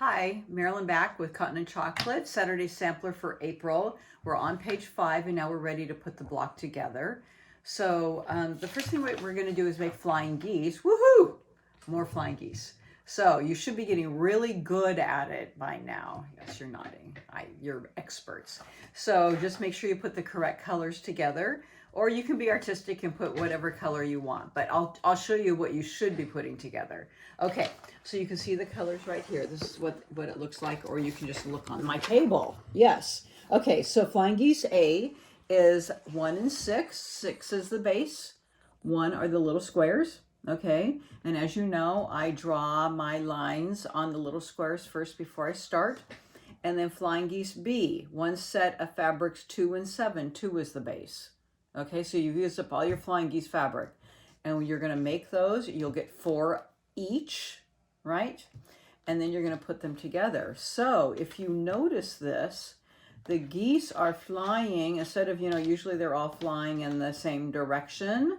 Hi, Marilyn back with Cotton and Chocolate, Saturday sampler for April. We're on page 5 and now we're ready to put the block together. So the first thing we're going to do is make flying geese. Woohoo! More flying geese. So you should be getting really good at it by now. Yes, you're nodding. You're experts. So just make sure you put the correct colors together, or you can be artistic and put whatever color you want. But I'll show you what you should be putting together. Okay, so you can see the colors right here. This is what it looks like, or you can just look on my table. Yes. Okay, so Flying Geese A is 1 and 6. 6 is the base. 1 are the little squares. Okay, and as you know, I draw my lines on the little squares first before I start. And then Flying Geese B, 1 set of fabrics 2 and 7. 2 is the base. Okay, so you've used up all your Flying Geese fabric. And you're going to make those. You'll get 4 each, right? And then you're going to put them together. So if you notice this, the geese are flying, instead of, usually they're all flying in the same direction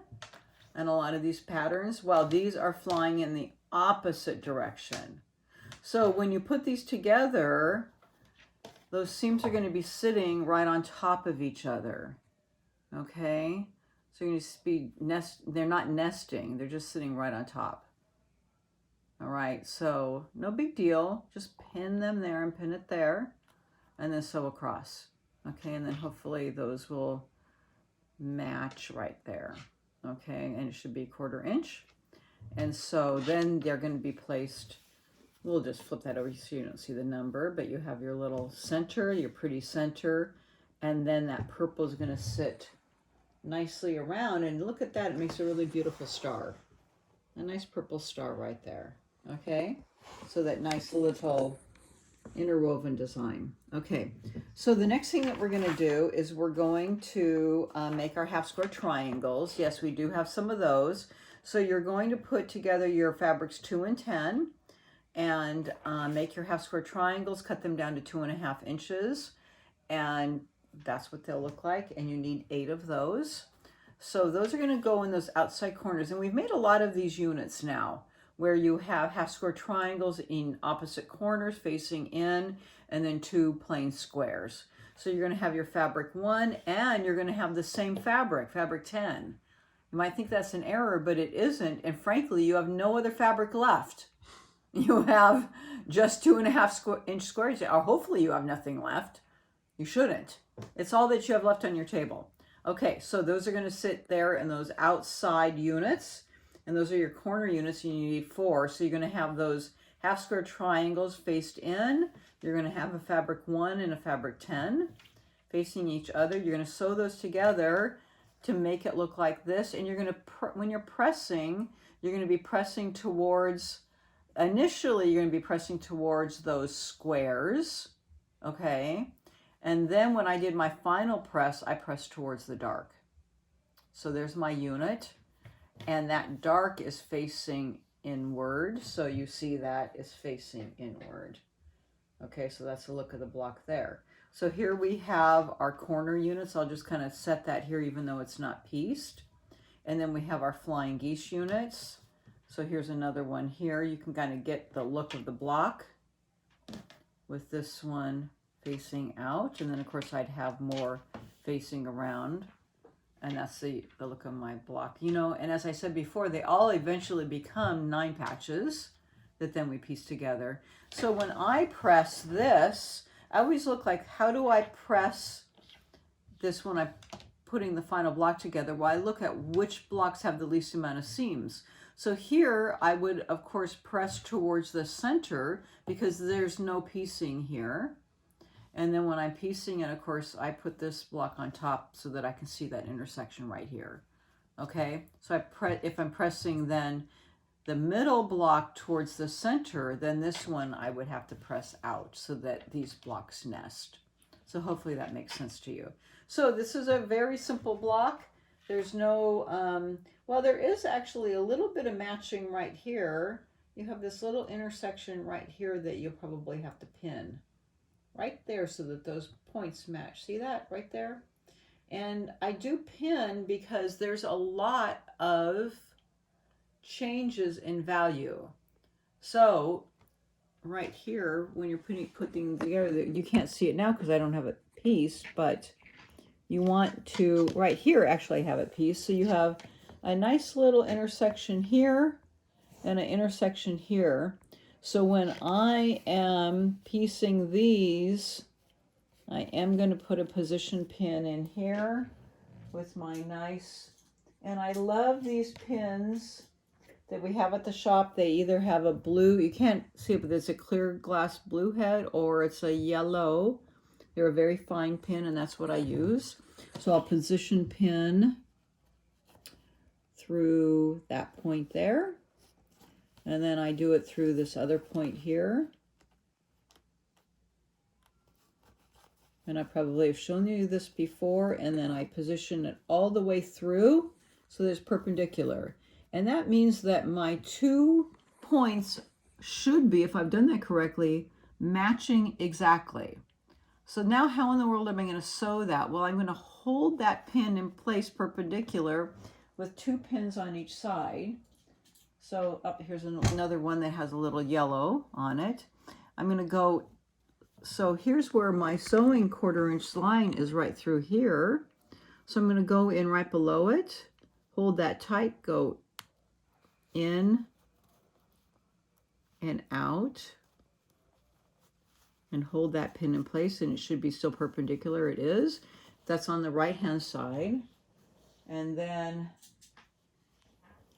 and a lot of these patterns, well, these are flying in the opposite direction. So when you put these together, those seams are going to be sitting right on top of each other. Okay? So you're going to be they're not nesting, they're just sitting right on top. All right, so no big deal. Just pin them there and pin it there, and then sew across. Okay, and then hopefully those will match right there. Okay, and it should be 1/4 inch. And so then they're going to be placed, we'll just flip that over so you don't see the number, but you have your little center, your pretty center, and then that purple is going to sit nicely around. And look at that, it makes a really beautiful star. A nice purple star right there. Okay, so that nice little interwoven design. Okay, so the next thing that we're going to do is we're going to make our half square triangles. Yes, we do have some of those. So you're going to put together your fabrics 2 and 10 and make your half square triangles, cut them down to 2.5 inches, and that's what they'll look like. And you need 8 of those. So those are going to go in those outside corners, and we've made a lot of these units now where you have half square triangles in opposite corners facing in, and then 2 plain squares. So you're going to have your fabric 1, and you're going to have the same fabric 10. You might think that's an error, but it isn't. And frankly, you have no other fabric left. You have just 2.5 inch squares, or hopefully you have nothing left. You shouldn't. It's all that you have left on your table. Okay, so those are going to sit there in those outside units. And those are your corner units, and you need 4. So you're going to have those half square triangles faced in. You're going to have a fabric 1 and a fabric 10 facing each other. You're going to sew those together to make it look like this. And you're going to, when you're pressing, you're going to be pressing towards, initially you're going to be pressing towards those squares. Okay. And then when I did my final press, I pressed towards the dark. So there's my unit. And that dark is facing inward, so you see that is facing inward. Okay, so that's the look of the block there. So here we have our corner units. I'll just kind of set that here even though it's not pieced. And then we have our flying geese units. So here's another one here. You can kind of get the look of the block with this one facing out. And then of course I'd have more facing around. And that's the look of my block. And as I said before, they all eventually become 9 patches that then we piece together. So when I press this, I always look like, how do I press this when I'm putting the final block together? Well, I look at which blocks have the least amount of seams. So here I would, of course, press towards the center because there's no piecing here. And then when I'm piecing it, of course, I put this block on top so that I can see that intersection right here. Okay, so if I'm pressing then the middle block towards the center, then this one I would have to press out so that these blocks nest. So hopefully that makes sense to you. So this is a very simple block. There's no, well, there is actually a little bit of matching right here. You have this little intersection right here that you'll probably have to pin right there so that those points match. See that right there? And I do pin because there's a lot of changes in value. So right here, when you're putting together, you can't see it now because I don't have a piece, but you want to, right here actually have a piece. So you have a nice little intersection here and an intersection here. So when I am piecing these, I am going to put a position pin in here with my nice, and I love these pins that we have at the shop. They either have a blue, you can't see it, but it's a clear glass blue head, or it's a yellow. They're a very fine pin, and that's what I use. So I'll position pin through that point there, and then I do it through this other point here. And I probably have shown you this before, and then I position it all the way through so that it's perpendicular. And that means that my 2 points should be, if I've done that correctly, matching exactly. So now how in the world am I going to sew that? Well, I'm going to hold that pin in place perpendicular with 2 pins on each side. So here's another one that has a little yellow on it. I'm going to go, so here's where my sewing 1/4 inch line is, right through here. So I'm going to go in right below it, hold that tight, go in and out, and hold that pin in place, and it should be still perpendicular. It is. That's on the right hand side. And then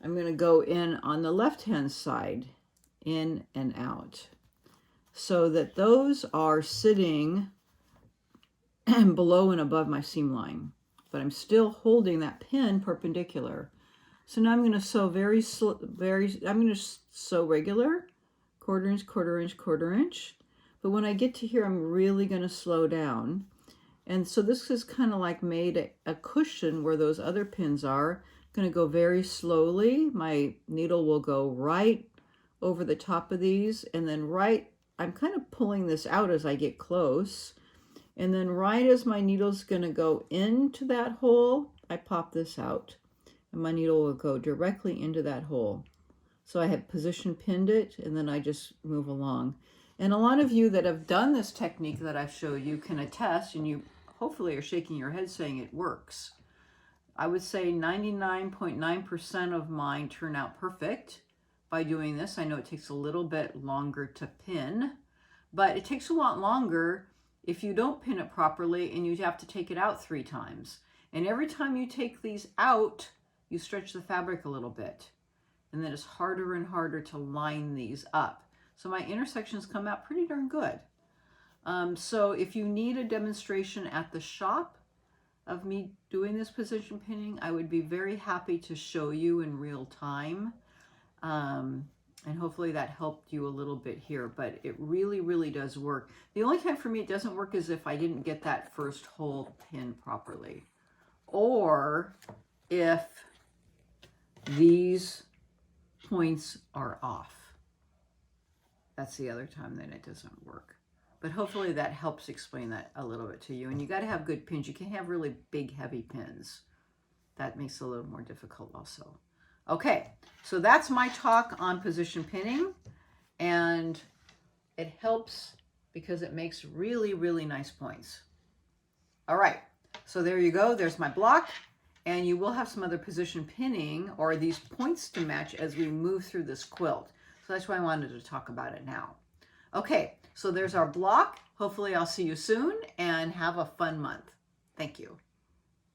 I'm going to go in on the left hand side, in and out, so that those are sitting below and above my seam line, but I'm still holding that pin perpendicular. So now I'm going to sew I'm going to sew regular, 1/4 inch, 1/4 inch, 1/4 inch. But when I get to here, I'm really going to slow down. And so this is kind of like made a cushion where those other pins are. I'm going to go very slowly. My needle will go right over the top of these, and then I'm kind of pulling this out as I get close. And then right as my needle's going to go into that hole, I pop this out, and my needle will go directly into that hole. So I have position pinned it, and then I just move along. And a lot of you that have done this technique that I show you can attest, and you hopefully are shaking your head saying it works. I would say 99.9% of mine turn out perfect by doing this. I know it takes a little bit longer to pin, but it takes a lot longer if you don't pin it properly and you have to take it out 3 times. And every time you take these out, you stretch the fabric a little bit. And then it's harder and harder to line these up. So my intersections come out pretty darn good. So if you need a demonstration at the shop of me doing this position pinning, I would be very happy to show you in real time. And hopefully that helped you a little bit here, but it really, really does work. The only time for me it doesn't work is if I didn't get that first hole pinned properly, or if these points are off. That's the other time that it doesn't work. But hopefully that helps explain that a little bit to you. And you got to have good pins. You can't have really big, heavy pins. That makes it a little more difficult also. Okay, so that's my talk on position pinning. And it helps because it makes really, really nice points. All right, so there you go. There's my block. And you will have some other position pinning or these points to match as we move through this quilt. So that's why I wanted to talk about it now. Okay, so there's our block. Hopefully I'll see you soon and have a fun month. Thank you.